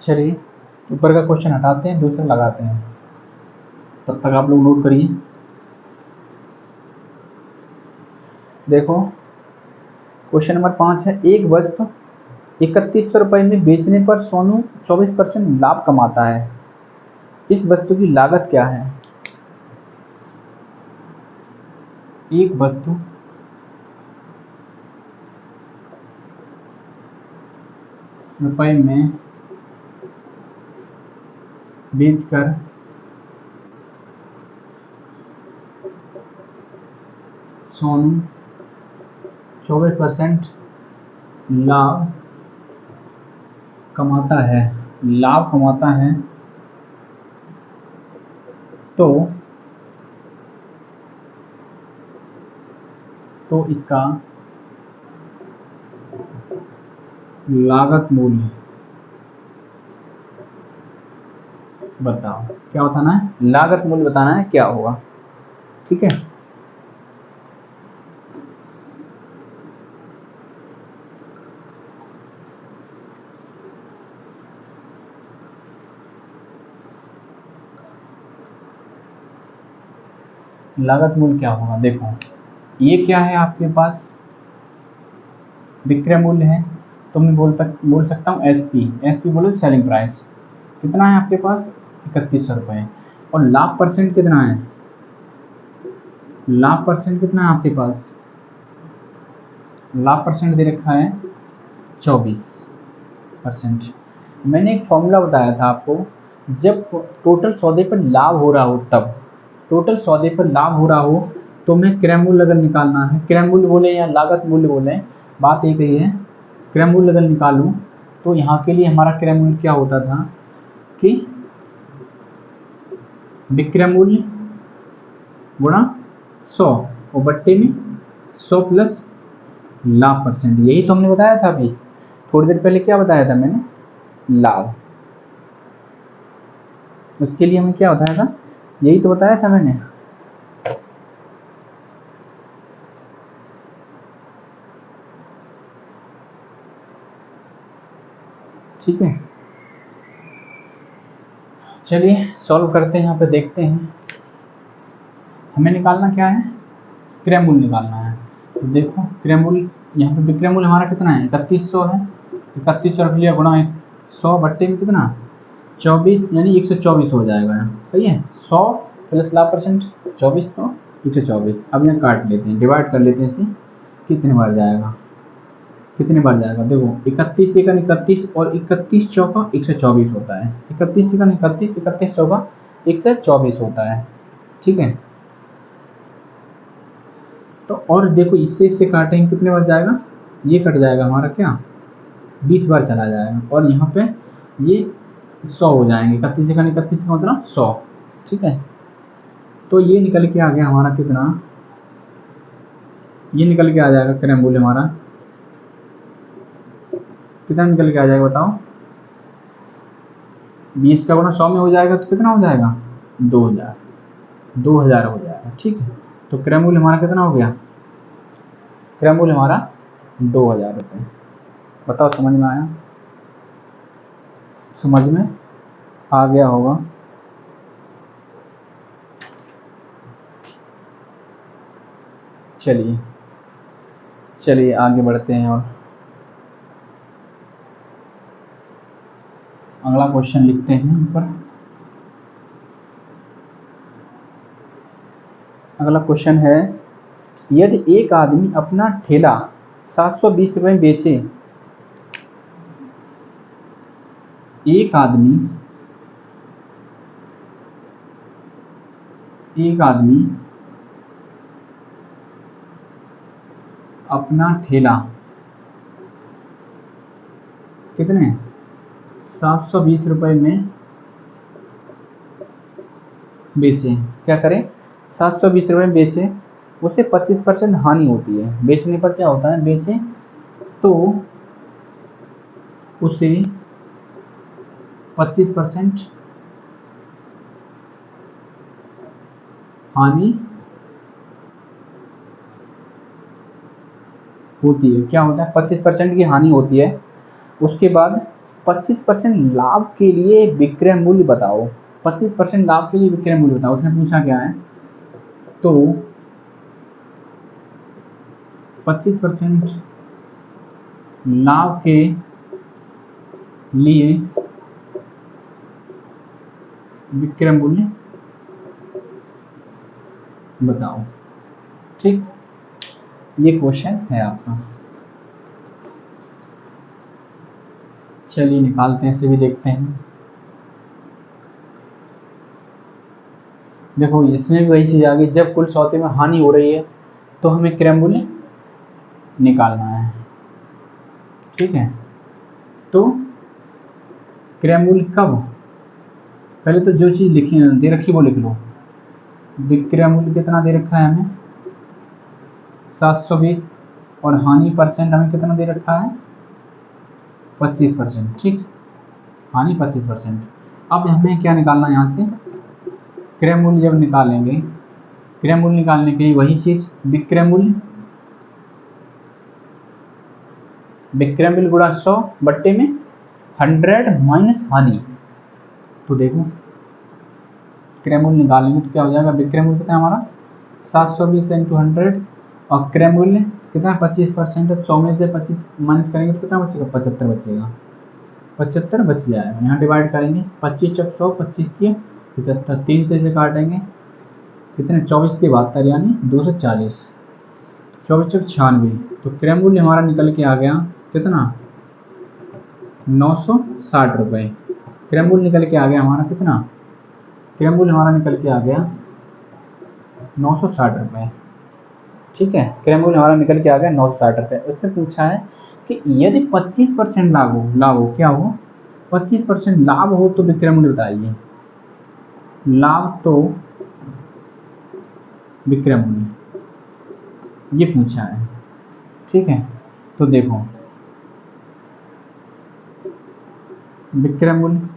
चलिए ऊपर का क्वेश्चन हटाते हैं, दूसरा लगाते हैं, तब तक आप लोग नोट करिए। देखो क्वेश्चन नंबर 5 है, एक वस्तु 3100 रुपये में बेचने पर सोनू 24% लाभ कमाता है, इस वस्तु की लागत क्या है। एक वस्तु रुपए में बेचकर सोनू 24% लाभ कमाता है, लाभ कमाता है तो इसका लागत मूल्य बताओ। क्या बताना है? लागत मूल्य बताना है, क्या होगा। ठीक है, लागत मूल्य क्या होगा। देखो ये क्या है आपके पास, विक्रय मूल्य है, तो मैं बोल सकता हूँ एसपी बोलो, सेलिंग प्राइस कितना है आपके पास, 3100 रुपये। और लाभ परसेंट कितना है, लाभ परसेंट कितना है आपके पास, लाभ परसेंट दे रखा है 24%। मैंने एक फॉर्मूला बताया था आपको, जब टोटल सौदे पर लाभ हो रहा हो, तब टोटल सौदे पर लाभ हो रहा हो तो मैं क्रय मूल्य अगर निकालना है, क्रय मूल्य बोले या लागत मूल्य बोले, बात एक ही है। क्रय मूल्य अगर निकालूं तो यहाँ के लिए हमारा क्रय मूल्य क्या होता था कि विक्रय मूल्य गुणा 100 और बट्टे में 100 प्लस लाभ परसेंट। यही तो हमने बताया था अभी थोड़ी देर पहले। क्या बताया था मैंने, लाभ। उसके लिए हमें क्या बताया था, यही तो बताया था मैंने। ठीक है, चलिए सॉल्व करते हैं। यहाँ पे देखते हैं हमें निकालना क्या है, क्रय मूल्य निकालना है। तो देखो क्रय मूल्य, यहाँ पे विक्रय मूल्य हमारा कितना है, 3100 है। 3100 रख लिया गुणा 100 बट्टे में कितना 24, यानी 124 हो जाएगा यहाँ। सही है, 100 प्लस लाभ परसेंट 24 तो 124। अब यहाँ काट लेते हैं, डिवाइड कर लेते हैं इसे, कितने बार जाएगा, कितने बार जाएगा। देखो 31 एकन 31 और 31 चौका 124 होता है। 31 एकन 31, 31 चौका 124 होता है। ठीक है, तो और देखो इससे काटेंगे कितने बार जाएगा, ये कट जाएगा हमारा क्या 20 बार चला जाएगा, और यहाँ पे ये 100 हो जाएंगे। 31 एकन 31 का मतलब 100। ठीक है, तो ये निकल के आ गया हमारा कितना, ये निकल के आ जाएगा क्रय मूल्य हमारा कितना निकल के आ जाएगा बताओ। 20 का गुना 100 में हो जाएगा तो कितना हो जाएगा 2000, 2000 हो जाएगा। ठीक है, तो क्रय मूल्य हमारा कितना हो गया, क्रय मूल्य हमारा 2000 रुपये। बताओ समझ में आया, समझ में आ गया होगा। चलिए चलिए आगे बढ़ते हैं और अगला क्वेश्चन लिखते हैं ऊपर। अगला क्वेश्चन है, यदि एक आदमी अपना ठेला 720 रुपये में बेचे, एक आदमी अपना ठेला कितने 720 रुपये में बेचे, क्या करें 720 रुपये में बेचे, उसे 25% हानि होती है। बेचने पर क्या होता है, बेचे तो उसे 25% हानि होती है। क्या होता है, 25% की हानि होती है। उसके बाद 25% लाभ के लिए विक्रय मूल्य बताओ। 25% लाभ के लिए विक्रय मूल्य बताओ, उसने पूछा क्या है, तो 25% लाभ के लिए विक्रय मूल्य बताओ। ठीक, ये क्वेश्चन है आपका। चलिए निकालते हैं, इसे भी देखते हैं। देखो इसमें भी वही चीज आ गई, जब कुल सौदे में हानि हो रही है तो हमें क्रय मूल्य निकालना है। ठीक है, तो विक्रय कब, पहले तो जो चीज़ लिखी दे रखी वो लिख लो। विक्रय मूल्य कितना दे रखा है हमें 720, और हानि परसेंट हमें कितना दे रखा है 25%। ठीक, हानि 25%। अब हमें क्या निकालना है यहाँ से, क्रय मूल्य जब निकालेंगे, क्रय मूल्य निकालने के लिए वही चीज विक्रय मूल्य, विक्रय मूल्य गुणा 100 बट्टे में 100 माइनस हानि। तो देखो क्रय मूल्य निकालेंगे तो क्या हो जाएगा, विक्रय मूल्य कितना हमारा 720 इंटू 100, और क्रय मूल्य कितना 25% है, 100 में से 25 माइनस करेंगे तो कितना बचेगा 75 बचेगा, 75 बच जाएगा। यहाँ डिवाइड करेंगे 25 चौक 100, 25 के 75, 3 से इसे काटेंगे कितने 24 के 72 यानी 240, 24 चौक 96। तो क्रय मूल्य हमारा निकल के आ गया कितना 960 रुपये। क्रय मूल्य निकल के आ गया हमारा कितना, क्रय मूल्य हमारा निकल के आ गया 960 रुपये। ठीक है, क्रय मूल्य हमारा निकल के आ गया 960 रुपये। उससे पूछा है कि यदि 25% लाभ हो क्या हो, 25% लाभ हो तो विक्रय मूल्य बताइए। लाभ तो विक्रय मूल्य ये पूछा है। ठीक है, तो देखो विक्रय मूल्य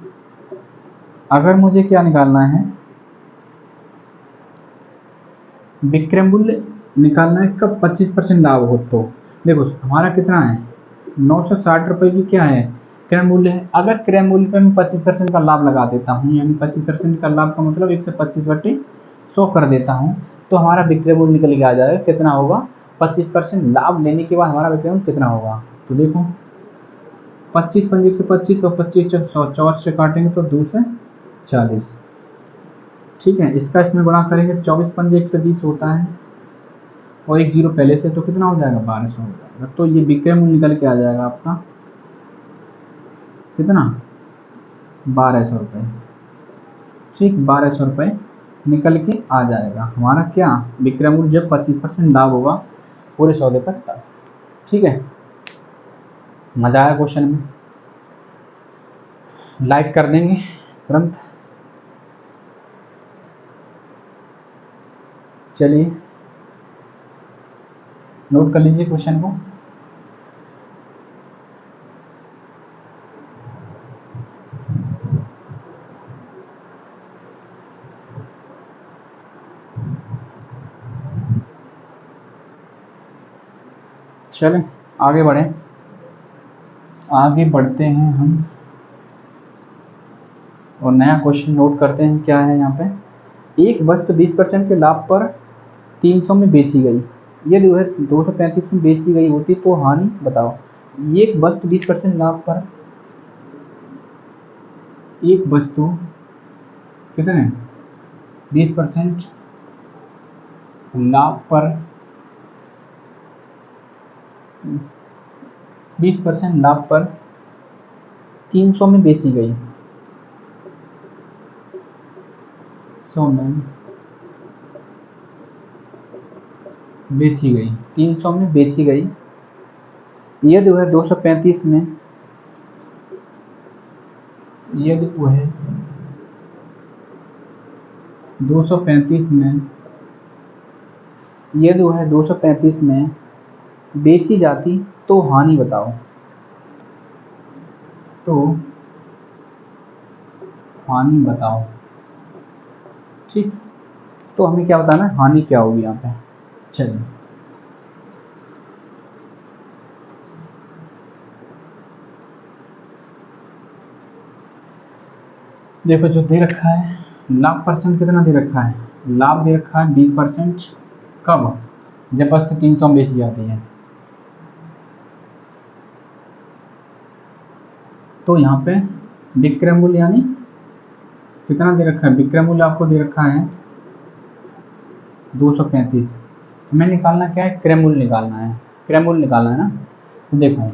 अगर मुझे क्या निकालना है, विक्रय मूल्य निकालना है कब 25% लाभ हो। तो देखो हमारा कितना है 960 रुपये की क्या है क्रय मूल्य है। अगर क्रय मूल्य पे मैं 25% का लाभ लगा देता हूँ, यानी 25% का लाभ का मतलब 125/100 कर देता हूँ, तो हमारा विक्रय मूल्य निकल के आ जाएगा कितना होगा, 25% लाभ लेने के बाद हमारा विक्रय मूल्य कितना होगा। तो देखो 25 पंजे 125 और 25 100, 4 से काटेंगे तो 2 से 40। ठीक है, इसका इसमें गुणा करेंगे 24 पंजे 120 होता है, और एक जीरो पहले से तो कितना हो जाएगा 1200 हो जाएगा। तो ये विक्रय मूल्य निकल के आ जाएगा आपका कितना 1200 रुपये। ठीक, 1200 रुपये निकल के आ जाएगा हमारा क्या विक्रय मूल्य जब 25% लाभ होगा पूरे सौदे पर तब। ठीक है, मजा आया क्वेश्चन में, लाइक कर देंगे तुरंत। चलिए नोट कर लीजिए क्वेश्चन को। चलें आगे बढ़ें, आगे बढ़ते हैं हम और नया क्वेश्चन नोट करते हैं। क्या है यहाँ पे, एक वस्तु 20% के लाभ पर 300 में बेची गई, यदि वह 235 में बेची गई होती तो हानि बताओ। एक वस्तु 20% लाभ पर, एक वस्तु कितने 20% लाभ पर 20% लाभ पर 300 में बेची गई, 100 में बेची गई, 300 में बेची गई, यदि वह 235 में, यदि वह 235 में, यदि वह 235 में बेची जाती तो हानि बताओ। तो हानि बताओ। ठीक, तो हमें क्या बताना है हानि क्या होगी यहाँ पे। चलिए देखो जो दे रखा है लाभ परसेंट कितना दे रखा है, लाभ दे रखा है 20%। कब, जब वस्तु 300 में बेची जाती है। तो यहाँ पे विक्रय मूल्य यानी कितना दे रखा है, विक्रय मूल्य आपको दे रखा है 235। हमें निकालना क्या है, क्रय मूल्य निकालना है, क्रय मूल्य निकालना है ना। तो देखो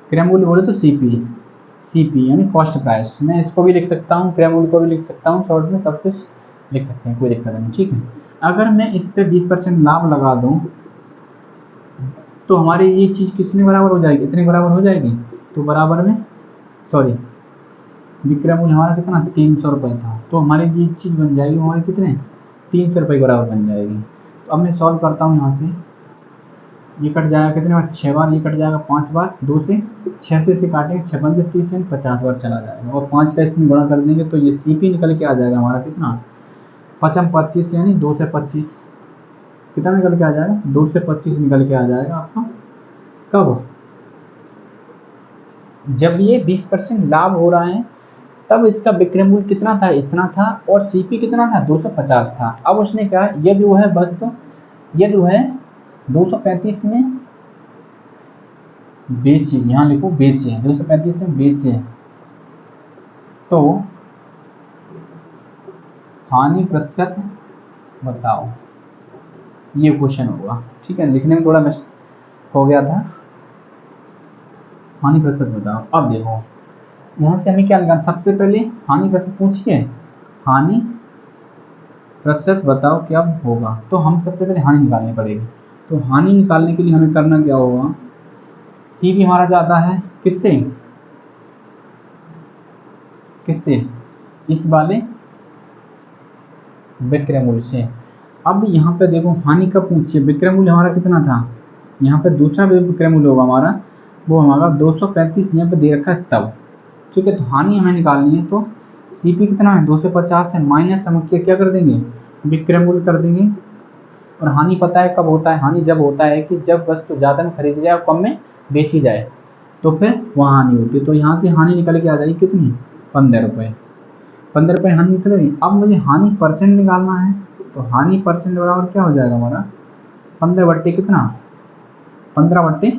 क्रय मूल्य बोले तो सीपी यानी कॉस्ट प्राइस, मैं इसको भी लिख सकता हूँ, क्रय मूल्य को भी लिख सकता हूँ, शॉर्ट में सब कुछ लिख सकते हैं, कोई दिक्कत नहीं। ठीक है, अगर मैं इस पे 20% लाभ लगा दूँ तो हमारी ये चीज़ कितने बराबर हो जाएगी, इतने बराबर हो जाएगी। तो बराबर में सॉरी विक्रय मूल्य हमारा कितना 300 रुपये था, तो हमारी ये चीज़ बन जाएगी हमारे कितने 300 रुपये के बराबर बन जाएगी। तो अब मैं सॉल्व करता हूँ, यहाँ से ये कट जाएगा कितने बार 6 बार, ये कट जाएगा 5 बार, 2 से 6 से काटेंगे 6 5 30 यानी 50 बार चला जाएगा, और 5 का इसमें गुणा कर देंगे तो ये CP निकल के आ जाएगा हमारा कितना 5 25 यानी 2 से 25 कितना निकल के आ जाएगा 2 से 25 निकल के आ जाएगा आपका। कब? जब ये 20% लाभ हो रहा है तब इसका विक्रय मूल्य कितना था, इतना था, और CP कितना था 250 था। अब उसने कहा यदि वो है बस, तो यदि वो है 235 में बेचे, यहाँ लिखो बेचे, 235 में बेचे तो हानि प्रतिशत बताओ, ये क्वेश्चन होगा। ठीक है, लिखने में थोड़ा मिस्टेक हो गया था, हानि प्रतिशत बताओ। अब देखो यहाँ से हमें क्या निकालना, सबसे पहले हानि प्रतिशत पूछिए, हानि प्रतिशत बताओ क्या होगा, तो हम सबसे पहले हानि निकालनी पड़ेगी। तो हानि निकालने के लिए हमें करना क्या होगा, CP हमारा जाता है किससे, किससे, इस वाले विक्रय मूल्य से। अब यहाँ पे देखो हानि कब पूछिए, विक्रय मूल्य हमारा कितना था, यहाँ पे दूसरा विक्रय मूल्य होगा हमारा, वो हमारा 235 यहाँ पे दे रखा है तब। ठीक है, तो हानि हमें निकालनी है, तो CP कितना है 250 है, माइनस हम क्या कर देंगे विक्रय मूल्य कर देंगे। और हानि पता है कब होता है, हानि जब होता है कि जब वस्तु ज़्यादा में खरीदी जाए और कम में बेची जाए, तो फिर वहाँ हानि होती है। तो यहाँ से हानि निकल के आ जाएगी कितनी 15 रुपये, 15 रुपये हानि निकल गई। अब मुझे हानि परसेंट निकालना है, तो हानि परसेंट बराबर क्या हो जाएगा हमारा 15 बट्टे कितना 15 बट्टे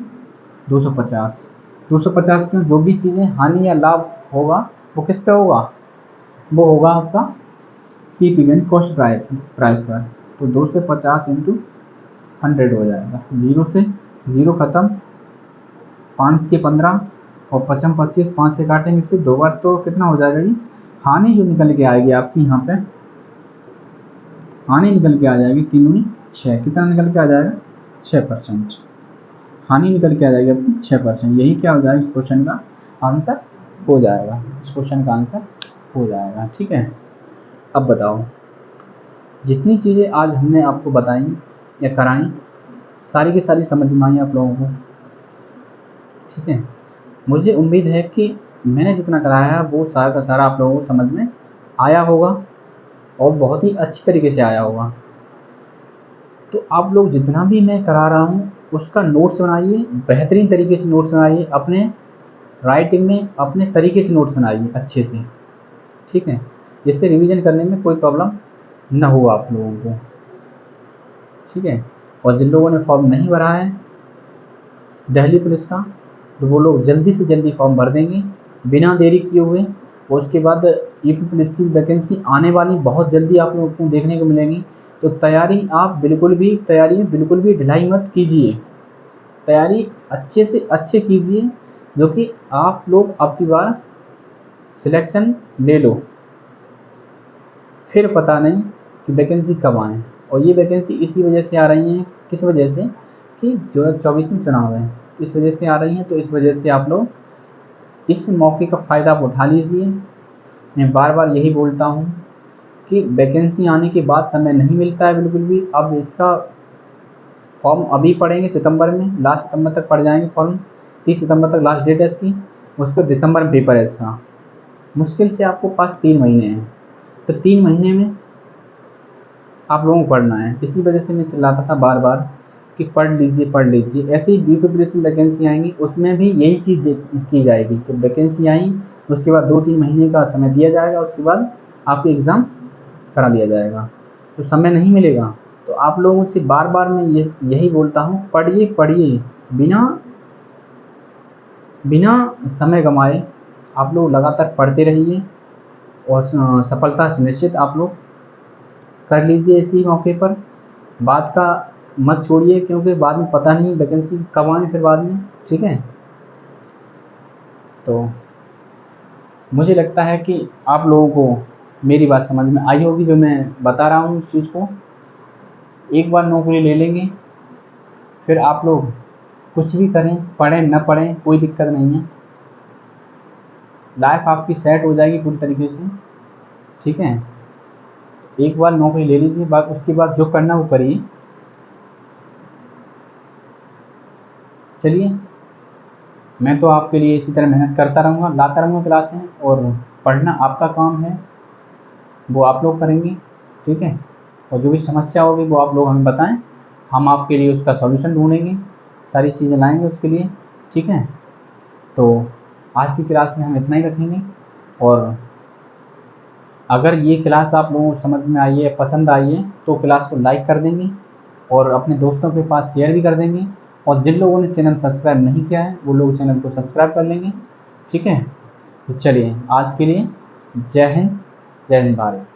250। 250 में जो भी चीज़ें हानि या लाभ होगा वो किस पे होगा, वो होगा आपका CP यानी कॉस्ट प्राइस पर। तो 2 से 50 इंटू 100 हो जाएगा, 0 से 0 खत्म, 5 के 15 और 5 25, 5 से काटेंगे इससे 2 बार, तो कितना हो जाएगा ये हानि जो निकल के आएगी आपकी, यहाँ पे हानि निकल के आ जाएगी 3 दूनी 6, कितना निकल के आ जाएगा 6%, हानि निकल के आ जाएगी आपकी 6%। यही क्या हो जाएगा इस क्वेश्चन का आंसर हो जाएगा, इस क्वेश्चन का आंसर हो जाएगा। ठीक है, अब बताओ जितनी चीज़ें आज हमने आपको बताई या कराई सारी की सारी समझ में आई आप लोगों को। ठीक है, मुझे उम्मीद है कि मैंने जितना कराया है वो सारा का सारा आप लोगों को समझ में आया होगा और बहुत ही अच्छी तरीके से आया होगा। तो आप लोग जितना भी मैं करा रहा हूँ उसका नोट्स बनाइए, बेहतरीन तरीके से नोट्स बनाइए, अपने राइटिंग में अपने तरीके से नोट्स बनाइए अच्छे से। ठीक है, जिससे रिवीजन करने में कोई प्रॉब्लम ना हो आप लोगों को। ठीक है, और जिन लोगों ने फॉर्म नहीं भरा है दिल्ली पुलिस का, तो वो लोग जल्दी से जल्दी फॉर्म भर देंगे बिना देरी किए हुए। और उसके बाद यूपी पुलिस की वैकेंसी आने वाली बहुत जल्दी आप लोगों को देखने को मिलेंगी। तो तैयारी आप तैयारी में बिल्कुल भी ढिलाई मत कीजिए, तैयारी अच्छे से अच्छे कीजिए, जो कि आप लोग अब की बार सिलेक्शन ले लो, फिर पता नहीं कि वैकेंसी कब आए। और ये वैकेंसी इसी वजह से आ रही हैं, किस वजह से कि 2024 में चुनाव है, इस वजह से आ रही हैं। तो इस वजह से आप लोग इस मौके का फ़ायदा आप उठा लीजिए। मैं बार बार यही बोलता हूँ कि वैकेंसी आने के बाद समय नहीं मिलता है बिल्कुल भी। अब इसका फॉर्म अभी पढ़ेंगे सितंबर में, लास्ट सितंबर तक पढ़ जाएंगे फॉर्म, 30 सितंबर तक लास्ट डेट है इसकी, उसके दिसंबर में पेपर है इसका। मुश्किल से आपको पास 3 महीने हैं, तो 3 महीने में आप लोगों को पढ़ना है। इसी वजह से मैं चिल्लाता था बार बार कि पढ़ लीजिए पढ़ लीजिए। ऐसे ही यूपी पुलिस में वैकेंसी आएंगी, उसमें भी यही चीज़ की जाएगी कि वैकेंसी आई उसके बाद 2-3 महीने का समय दिया जाएगा, उसके बाद आपको एग्ज़ाम करा लिया जाएगा। तो समय नहीं मिलेगा, तो आप लोगों से बार बार मैं यही बोलता हूँ, पढ़िए पढ़िए, बिना समय गंवाए आप लोग लगातार पढ़ते रहिए और सफलता सुनिश्चित आप लोग कर लीजिए इसी मौके पर। बात का मत छोड़िए, क्योंकि बाद में पता नहीं वैकेंसी कब आए फिर बाद में। ठीक है, तो मुझे लगता है कि आप लोगों को मेरी बात समझ में आई होगी, जो मैं बता रहा हूँ उस चीज़ को। एक बार नौकरी ले लेंगे फिर आप लोग कुछ भी करें, पढ़ें न पढ़ें कोई दिक्कत नहीं है। लाइफ आपकी सेट हो जाएगी पूरी तरीके से, ठीक है। एक बार नौकरी ले लीजिए, उसके बाद जो करना वो करिए। चलिए, मैं तो आपके लिए इसी तरह मेहनत करता रहूँगा, लाता रहूँगा क्लासें, और पढ़ना आपका काम है, वो आप लोग करेंगे, ठीक है। और जो भी समस्या होगी वो आप लोग हमें बताएं, हम आपके लिए उसका सॉल्यूशन ढूंढेंगे, सारी चीज़ें लाएंगे उसके लिए, ठीक है। तो आज की क्लास में हम इतना ही रखेंगे, और अगर ये क्लास आप लोगों को समझ में आई है, पसंद आई है, तो क्लास को लाइक कर देंगे और अपने दोस्तों के पास शेयर भी कर देंगे। और जिन लोगों ने चैनल सब्सक्राइब नहीं किया है वो लोग चैनल को सब्सक्राइब कर लेंगे, ठीक है। तो चलिए, आज के लिए जय हिंद, जय हिंद भारत।